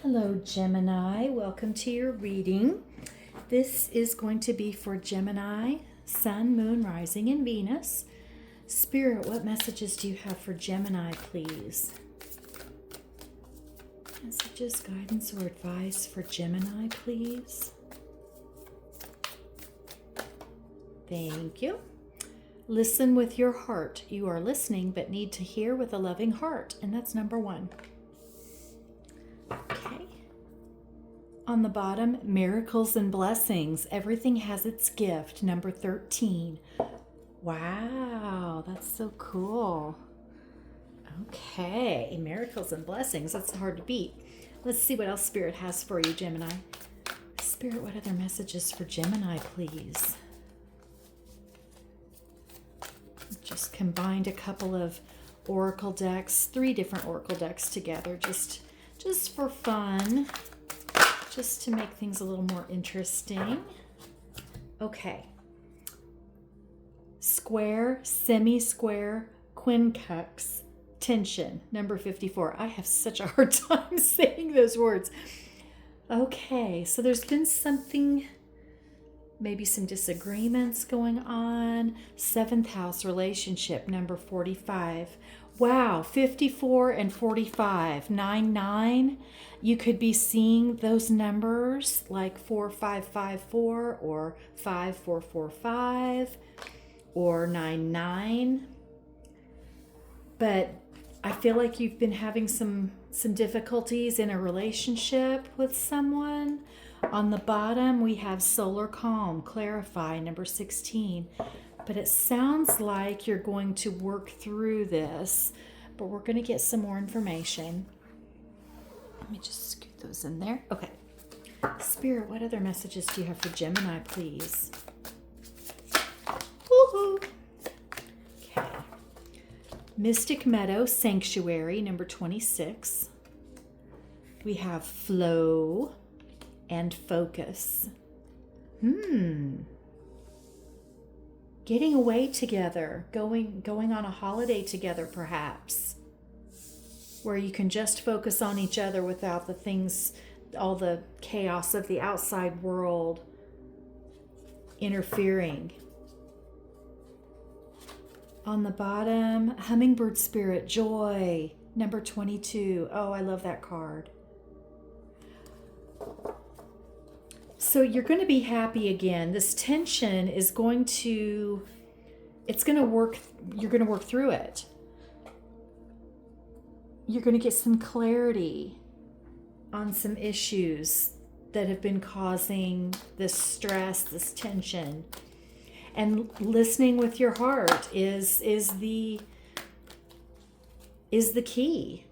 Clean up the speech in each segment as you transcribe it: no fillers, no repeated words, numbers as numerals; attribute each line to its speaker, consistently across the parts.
Speaker 1: Hello, Gemini. Welcome to your reading. This is going to be for Gemini, Sun, Moon, Rising, and Venus. Spirit, what messages do you have for Gemini, please? Messages, guidance, or advice for Gemini, please? Thank you. Listen with your heart. You are listening, but need to hear with a loving heart, and that's number 1. Okay. On the bottom, miracles and blessings. Everything has its gift. Number 13. Wow, that's so cool. Okay, miracles and blessings. That's hard to beat. Let's see what else Spirit has for you, Gemini. Spirit, what other messages for Gemini, please? Just combined a couple of oracle decks, 3 different oracle decks together, just for fun, just to make things a little more interesting. Okay. Square, semi-square, quincunx, tension, number 54. I have such a hard time saying those words. Okay, so there's been something, maybe some disagreements going on. 7th house relationship, number 45. Wow, 54 and 45, 9. You could be seeing those numbers like 4554 or 5445 or 99. But I feel like you've been having some difficulties in a relationship with someone. On the bottom, we have solar calm, clarify, number 16. But it sounds like you're going to work through this, but we're going to get some more information. Let me just scoot those in there. Okay. Spirit, what other messages do you have for Gemini, please? Woohoo! Okay. Mystic Meadow, Sanctuary, number 26. We have flow and focus. Getting away together, going on a holiday together perhaps, where you can just focus on each other without the things, all the chaos of the outside world interfering. On the bottom, Hummingbird Spirit, Joy, number 22. Oh, I love that card. So you're going to be happy again. This tension is going to, it's going to work, you're going to work through it. You're going to get some clarity on some issues that have been causing this stress, this tension. And listening with your heart is the key.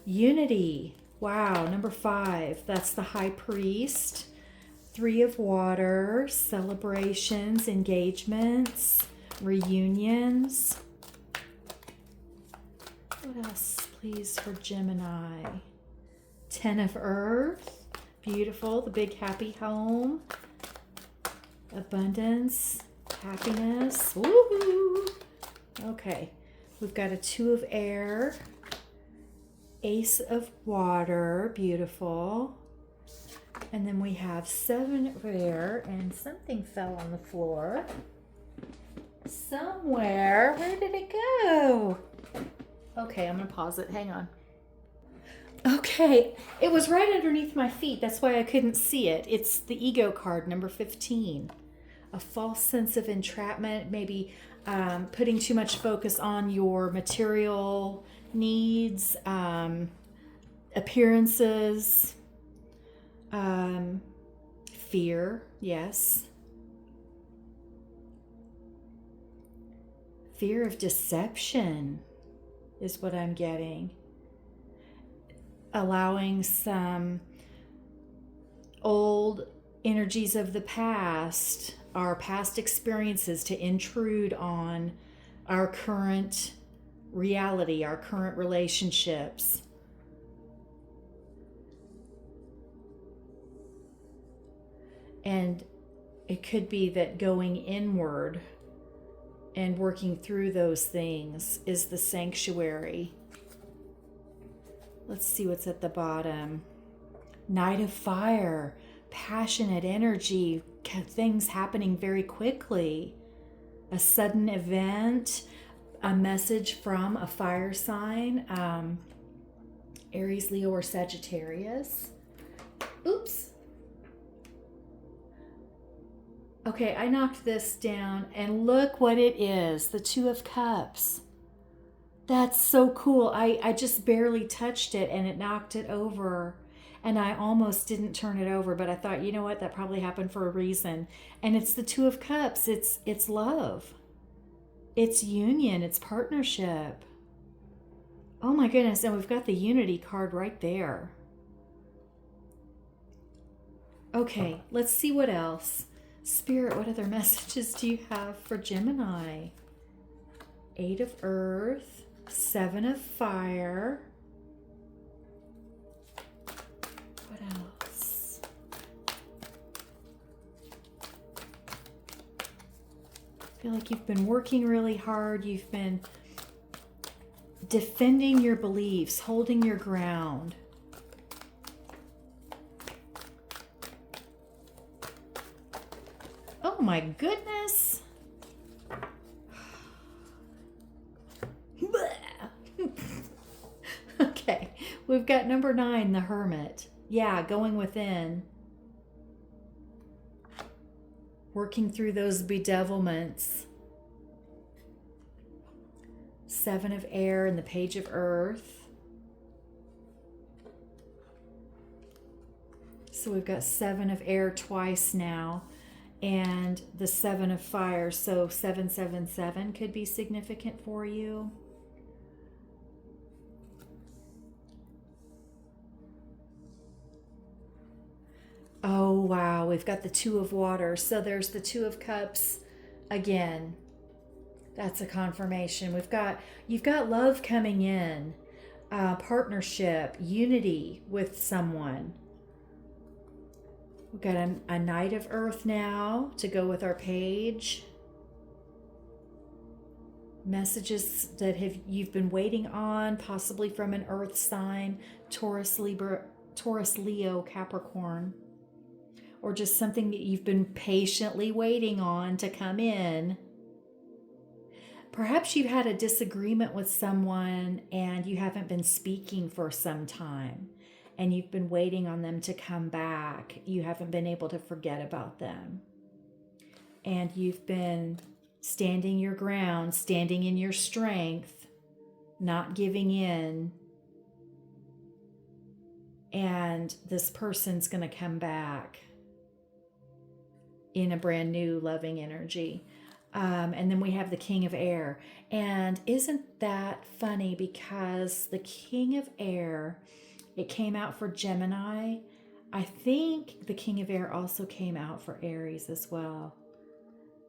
Speaker 1: Unity. Wow, number 5. That's the High Priest. 3 of water, celebrations, engagements, reunions. What else, please, for Gemini? 10 of earth, beautiful, the big happy home, abundance, happiness, woohoo! Okay, we've got a 2 of air, ace of water, beautiful. And then we have 7 of air, and something fell on the floor. Somewhere. Where did it go? Okay, I'm going to pause it. Hang on. Okay, it was right underneath my feet. That's why I couldn't see it. It's the ego card, number 15. A false sense of entrapment, maybe putting too much focus on your material needs, appearances. Fear, yes. Fear of deception is what I'm getting. Allowing some old energies of the past, our past experiences to intrude on our current reality, our current relationships. And it could be that going inward and working through those things is the sanctuary. Let's see what's at the bottom. Knight of Fire, passionate energy, things happening very quickly. A sudden event, a message from a fire sign, Aries, Leo, or Sagittarius. Oops. Okay, I knocked this down and look what it is, the Two of Cups. That's so cool. I just barely touched it and it knocked it over. And I almost didn't turn it over, but I thought, you know what, that probably happened for a reason. And it's the Two of Cups. It's love. It's union. It's partnership. Oh my goodness. And we've got the Unity card right there. Okay, let's see what else. Spirit, what other messages do you have for Gemini? Eight of Earth, Seven of Fire. What else? I feel like you've been working really hard. You've been defending your beliefs, holding your ground. Oh my goodness. Okay, we've got number 9, the Hermit. Yeah, going within. Working through those bedevilments. 7 of Air and the Page of Earth. So we've got 7 of Air twice now. And the 7 of Fire, so 777 could be significant for you. Oh, wow, we've got the 2 of Water. So there's the 2 of Cups again. That's a confirmation. You've got love coming in, partnership, unity with someone. We've got a Knight of Earth now to go with our page. Messages that you've been waiting on, possibly from an Earth sign, Taurus, Libra, Taurus, Leo, Capricorn, or just something that you've been patiently waiting on to come in. Perhaps you've had a disagreement with someone and you haven't been speaking for some time. And you've been waiting on them to come back. You haven't been able to forget about them. And you've been standing your ground, standing in your strength, not giving in. And this person's going to come back in a brand new loving energy. And then we have the King of Air. And isn't that funny? Because the King of Air, it came out for Gemini. I think the King of Air also came out for Aries as well.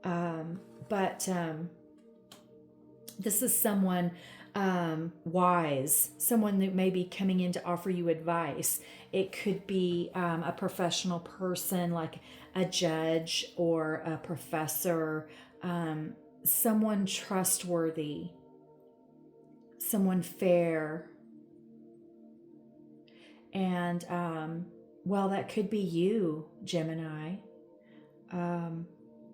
Speaker 1: But this is someone wise, someone that may be coming in to offer you advice. It could be a professional person like a judge or a professor, someone trustworthy, someone fair. And, well, that could be you, Gemini.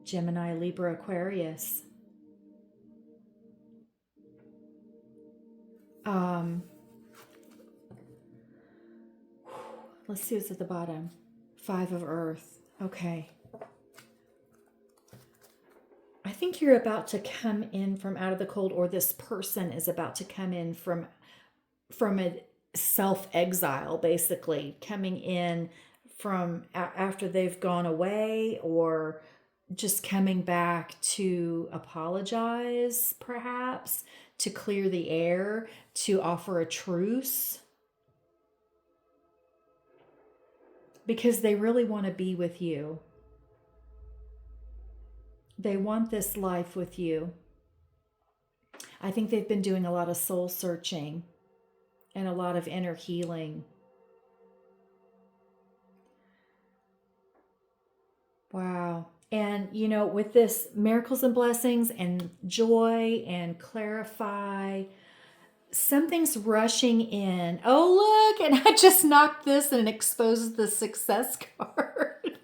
Speaker 1: Gemini, Libra, Aquarius. Let's see what's at the bottom. 5 of Earth. Okay. I think you're about to come in from out of the cold, or this person is about to come in from a self-exile, basically coming in from after they've gone away, or just coming back to apologize, perhaps to clear the air, to offer a truce, because they really want to be with you. They want this life with you. I think they've been doing a lot of soul searching and a lot of inner healing. Wow. And, you know, with this miracles and blessings and joy and clarify, something's rushing in. Oh, look, and I just knocked this and it exposes the success card.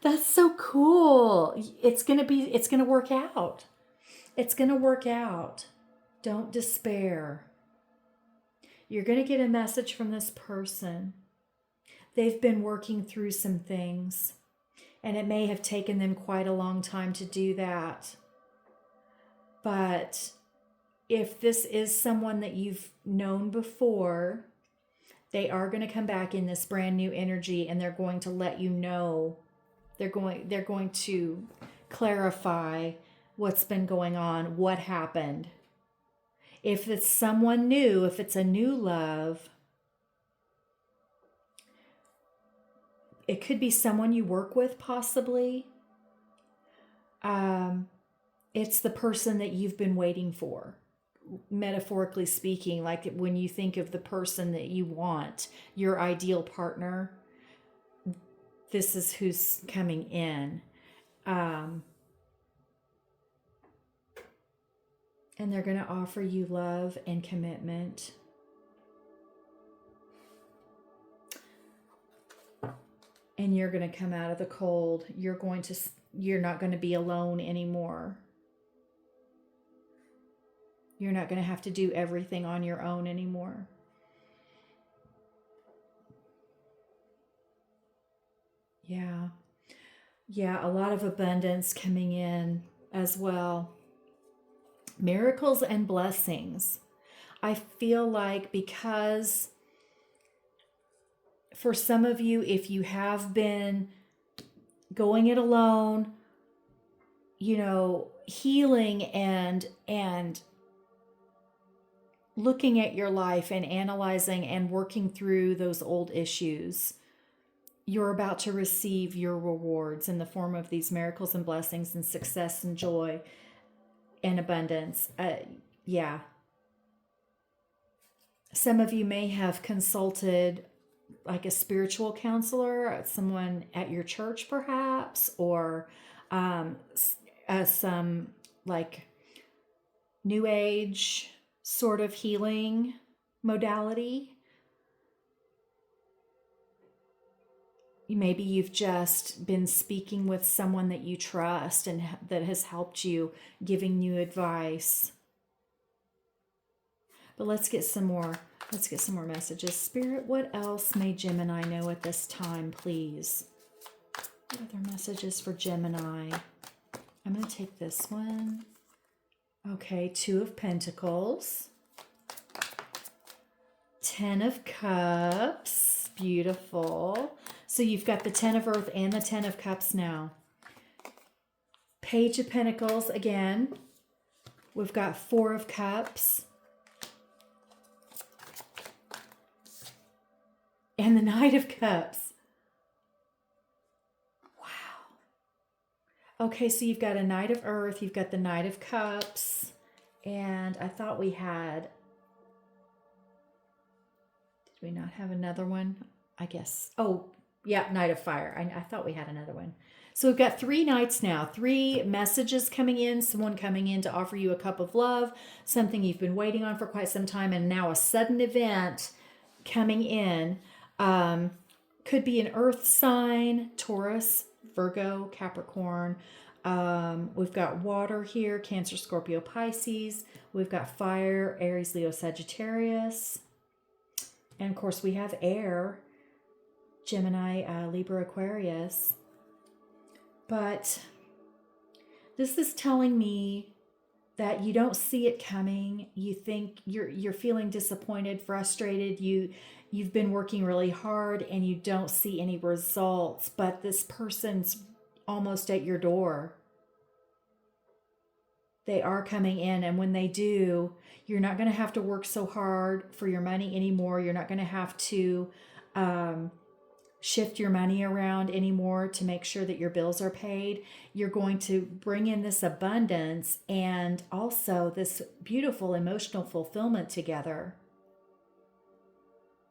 Speaker 1: That's so cool. It's going to work out. It's going to work out. Don't despair. You're going to get a message from this person. They've been working through some things, and it may have taken them quite a long time to do that. But if this is someone that you've known before, they are going to come back in this brand new energy, and they're going to let you know. They're going to clarify what's been going on, what happened. If it's someone new, if it's a new love, it could be someone you work with, possibly. It's the person that you've been waiting for, metaphorically speaking, like when you think of the person that you want, your ideal partner, this is who's coming in. And they're going to offer you love and commitment. And you're going to come out of the cold. You're not going to be alone anymore. You're not going to have to do everything on your own anymore. Yeah, a lot of abundance coming in as well. Miracles and blessings. I feel like because for some of you, if you have been going it alone, healing and looking at your life and analyzing and working through those old issues, you're about to receive your rewards in the form of these miracles and blessings and success and joy and abundance. Some of you may have consulted like a spiritual counselor, someone at your church perhaps, or some like new age sort of healing modality. Maybe you've just been speaking with someone that you trust and that has helped you, giving you advice. But let's get some more messages. Spirit, what else may Gemini know at this time, please? What other messages for Gemini? I'm going to take this one. Okay, 2 of Pentacles. 10 of Cups. Beautiful. So you've got the 10 of Earth and the 10 of Cups now. Page of Pentacles again. We've got 4 of Cups. And the Knight of Cups. Wow. Okay, so you've got a Knight of Earth, you've got the Knight of Cups, and I thought we had... Did we not have another one? I guess. Oh, yeah, Knight of Fire. I thought we had another one. So we've got 3 knights now, 3 messages coming in, someone coming in to offer you a cup of love, something you've been waiting on for quite some time, and now a sudden event coming in. Could be an earth sign, Taurus, Virgo, Capricorn. We've got water here, Cancer, Scorpio, Pisces. We've got fire, Aries, Leo, Sagittarius. And of course we have air, Gemini, Libra, Aquarius. But this is telling me that you don't see it coming. You think you're feeling disappointed, frustrated. You've been working really hard and you don't see any results, but this person's almost at your door. They are coming in, and when they do, you're not going to have to work so hard for your money anymore. You're not going to have to shift your money around anymore to make sure that your bills are paid. You're going to bring in this abundance and also this beautiful emotional fulfillment together.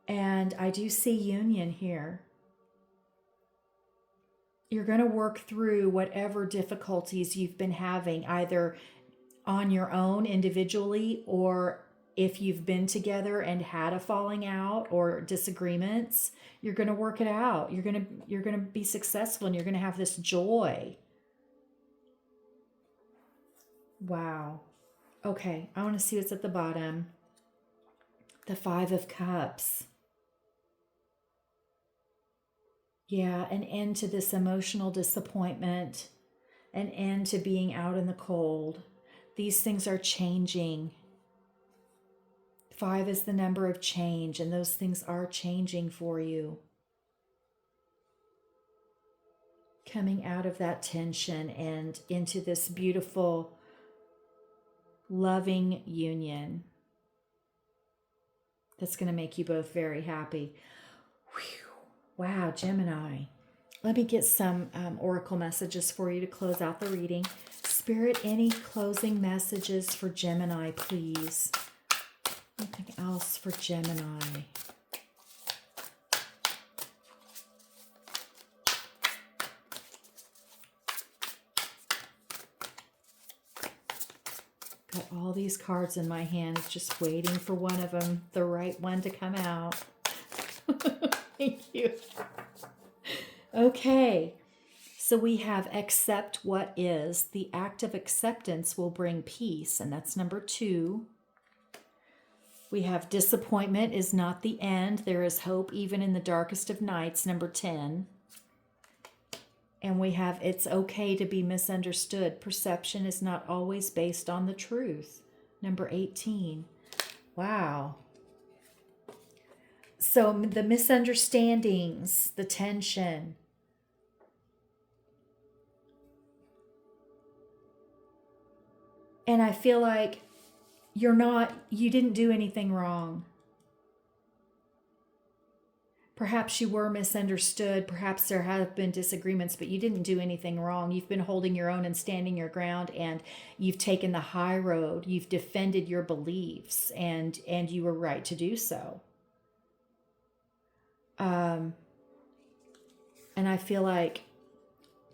Speaker 1: And I do see union here. You're going to work through whatever difficulties you've been having, either on your own individually, or if you've been together and had a falling out or disagreements, you're going to work it out. You're going to be successful, and you're going to have this joy. Wow. Okay, I want to see what's at the bottom. The 5 of Cups. Yeah, an end to this emotional disappointment, an end to being out in the cold. These things are changing. 5 is the number of change, and those things are changing for you. Coming out of that tension and into this beautiful, loving union that's going to make you both very happy. Whew. Wow, Gemini. Let me get some oracle messages for you to close out the reading. Spirit, any closing messages for Gemini, please? Anything else for Gemini? Got all these cards in my hand, just waiting for one of them, the right one to come out. Thank you. Okay, so we have accept what is. The act of acceptance will bring peace, and that's number 2. We have disappointment is not the end. There is hope even in the darkest of nights, number 10. And we have it's okay to be misunderstood. Perception is not always based on the truth, number 18. Wow. So the misunderstandings, the tension. And I feel like you didn't do anything wrong. Perhaps you were misunderstood. Perhaps there have been disagreements, but you didn't do anything wrong. You've been holding your own and standing your ground, and you've taken the high road. You've defended your beliefs, and you were right to do so. And I feel like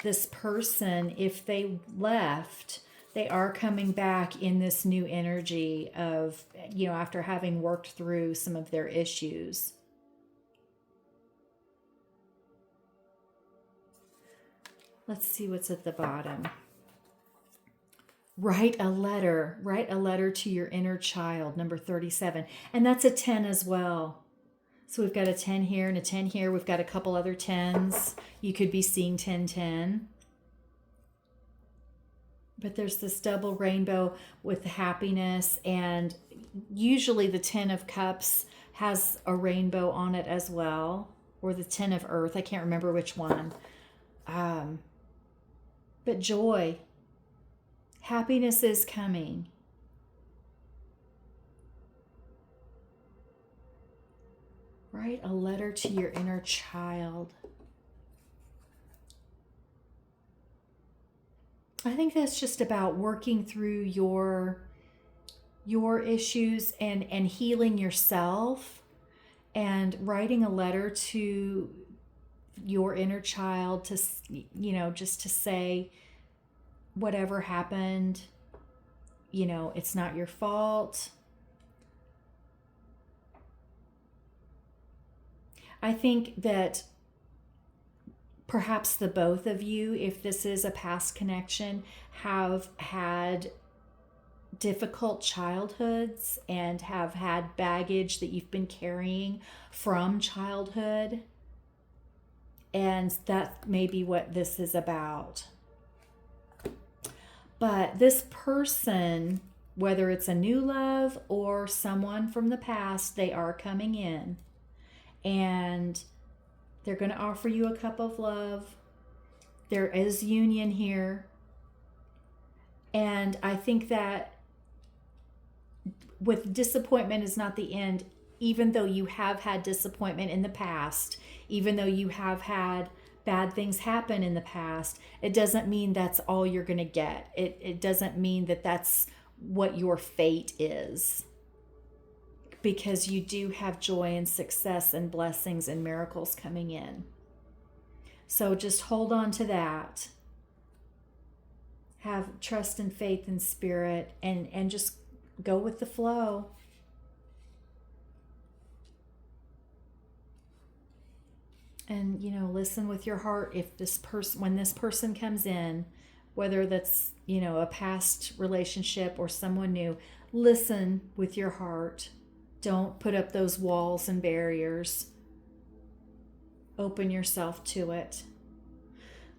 Speaker 1: this person, if they left, they are coming back in this new energy of, after having worked through some of their issues. Let's see what's at the bottom. Write a letter to your inner child, number 37. And that's a 10 as well. So we've got a 10 here and a 10 here. We've got a couple other 10s. You could be seeing 10, 10. But there's this double rainbow with happiness, and usually the 10 of Cups has a rainbow on it as well, or the 10 of Earth. I can't remember which one. But joy, happiness is coming. Write a letter to your inner child. I think that's just about working through your issues and healing yourself, and writing a letter to your inner child to, just to say whatever happened, it's not your fault. I think that perhaps the both of you, if this is a past connection, have had difficult childhoods and have had baggage that you've been carrying from childhood. And that may be what this is about. But this person, whether it's a new love or someone from the past, they are coming in. And they're going to offer you a cup of love. There is union here. And I think that with disappointment is not the end, even though you have had disappointment in the past, even though you have had bad things happen in the past, it doesn't mean that's all you're going to get. It doesn't mean that that's what your fate is. Because you do have joy and success and blessings and miracles coming in. So just hold on to that. have trust and faith in spirit, and just go with the flow. And, listen with your heart. If this person, when this person comes in, whether that's, a past relationship or someone new, listen with your heart. Don't put up those walls and barriers. Open yourself to it.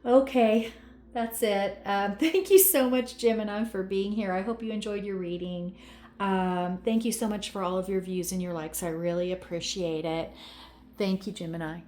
Speaker 1: Okay, that's it. Thank you so much, Gemini, for being here. I hope you enjoyed your reading. Thank you so much for all of your views and your likes. I really appreciate it. Thank you, Gemini.